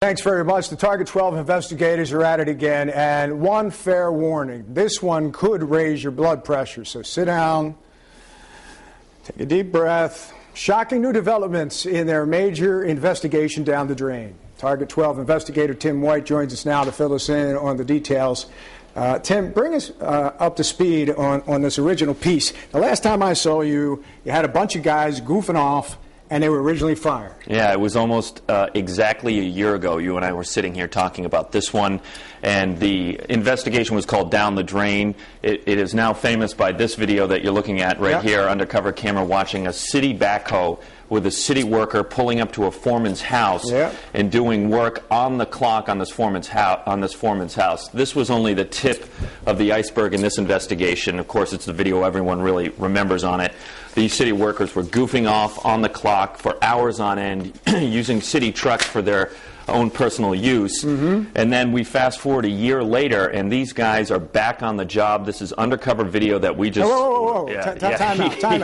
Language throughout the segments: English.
Thanks very much. The Target 12 investigators are at it again, and one fair warning. This one could raise your blood pressure, so sit down, take a deep breath. Shocking new developments in their major investigation down the drain. Target 12 investigator Tim White joins us now to fill us in on the details. Tim, bring us up to speed on this original piece. The last time I saw you, you had a bunch of guys goofing off, and they were originally fired. Yeah, it was almost exactly a year ago. You and I were sitting here talking about this one, and the investigation was called Down the Drain. It is now famous by this video that you're looking at right here, undercover camera watching a city backhoe with a city worker pulling up to a foreman's house and doing work on the clock on this foreman's house. This was only the tip of the iceberg in this investigation. Of course, it's the video everyone really remembers on it. These city workers were goofing off on the clock for hours on end, using city trucks for their own personal use. And then we fast forward a year later, and these guys are back on the job. This is undercover video that we just... Whoa. Time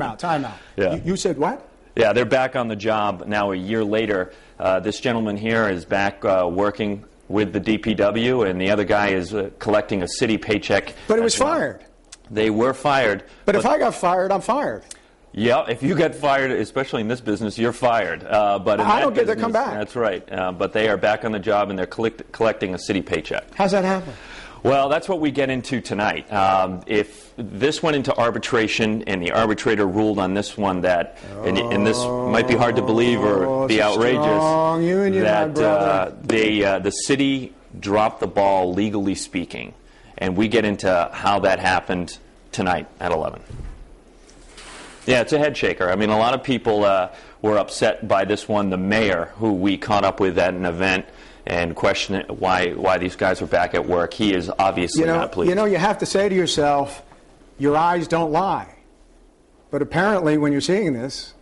out. Yeah. You said what? Yeah, they're back on the job now a year later. This gentleman here is back working with the DPW, and the other guy is collecting a city paycheck. But it was fired. They were fired. But if I got fired, I'm fired. Yeah, if you get fired, especially in this business, you're fired. But in I don't get to come back. That's right. But they are back on the job, and they're collecting a city paycheck. How's that happen? Well, that's what we get into tonight. If this went into arbitration and the arbitrator ruled on this one that, and this might be hard to believe or be outrageous, that the city dropped the ball legally speaking. And we get into how that happened tonight at 11. Yeah, it's a head shaker. I mean, a lot of people were upset by this one. The mayor, who we caught up with at an event and questioned why these guys were back at work, he is obviously not pleased. You know, you have to say to yourself, your eyes don't lie. But apparently, when you're seeing this,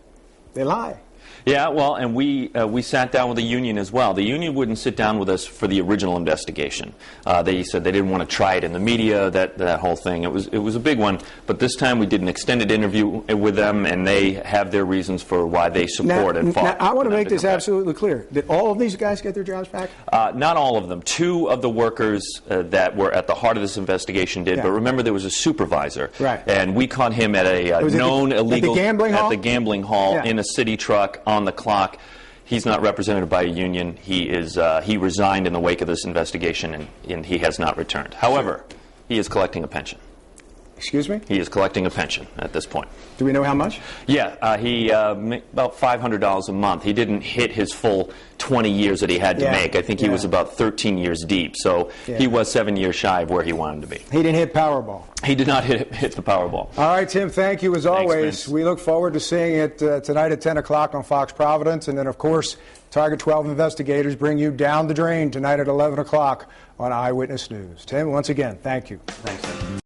they lie. Yeah, well, and we sat down with the union as well. The union wouldn't sit down with us for the original investigation. They said they didn't want to try it in the media, that whole thing. It was a big one. But this time we did an extended interview with them, and they have their reasons for why they support and fought. Now, I want to make this absolutely clear. Did all of these guys get their jobs back? Not all of them. Two of the workers that were at the heart of this investigation did. But remember, there was a supervisor. Right. And we caught him at a known illegal... At the gambling hall? At the gambling hall in a city truck on the clock. He's not represented by a union. He resigned in the wake of this investigation, and he has not returned. However, he is collecting a pension. Excuse me? He is collecting a pension at this point. Do we know how much? Yeah, he about $500 a month. He didn't hit his full 20 years that he had to make. I think he was about 13 years deep. So he was 7 years shy of where he wanted to be. He didn't hit Powerball. He did not hit the Powerball. All right, Tim, thank you as always. Thanks, we look forward to seeing it tonight at 10 o'clock on Fox Providence. And then, of course, Target 12 investigators bring you Down the Drain tonight at 11 o'clock on Eyewitness News. Tim, once again, thank you. Thanks, Tim.